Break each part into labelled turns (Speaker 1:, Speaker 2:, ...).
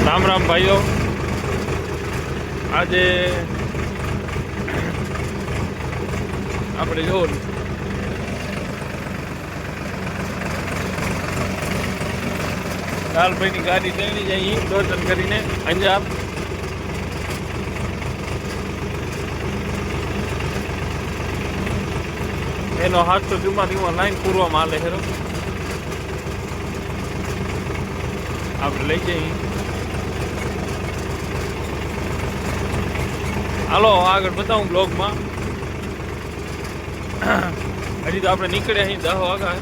Speaker 1: રામ રામ ભાઈઓ, આજે આપણે જો લાલભાઈની ગાડી તેણી જઈ દર્શન કરીને અંજાર. એનો 744 લાઈન પૂરવામાં આલે હેરો આપણે લઈ જઈએ. હાલો આગળ બતાવું બ્લોગમાં. હજી તો આપણે નીકળ્યા અહીં 10 વાગ્યા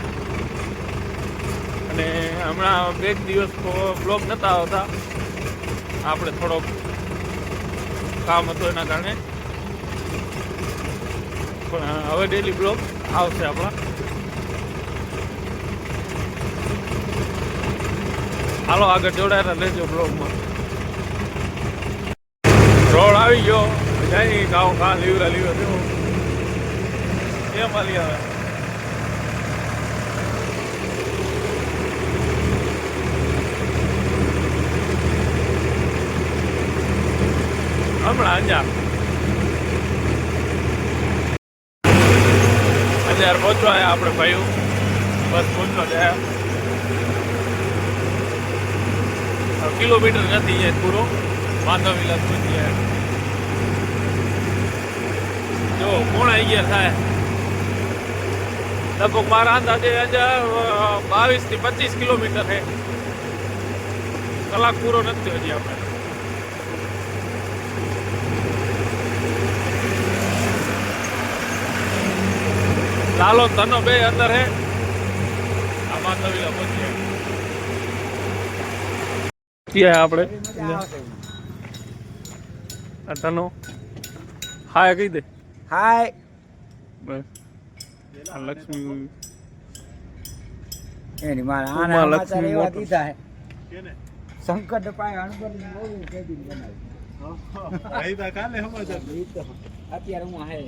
Speaker 1: અને હમણાં 2 દિવસ બ્લોગ નહોતા આવતા. આપણે થોડોક કામ હતું એના કારણે, પણ હવે ડેલી બ્લોગ આવશે આપણા. હાલો આગળ જોડાયેલા રહેજો બ્લોગમાં. રોડ આવી ગયો જાય ગાઉં ઘા લીવરા લીવર જેવું કેમ હાલી આવે. હમણાં અંજાર પહોંચવા આપણે ભાઈઓ, બસ પહોંચવા જાય. કિલોમીટર નથી જાય પૂરો, માધવ વિલાસ પહોંચી જાય. જો 11 થાય લગભગ મારા અંદાજે 22 થી 25 કિલોમીટર છે. કલાક પૂરો નથી હજી આપણે. લાલો તનો બે અંદર હે. આ માધવ વિલાસ પહોંચી જાય. ક્યાં આપણે તનો હાય કહી દે.
Speaker 2: હાય
Speaker 1: બસ આ લક્ષ્મી
Speaker 2: એની મારા આના સમાચાર એવા દીધા હે સંકટ પાય અણબરની બહુ કેદી બનાવી. આઈતા કાલે સમાચાર અત્યારે હું હે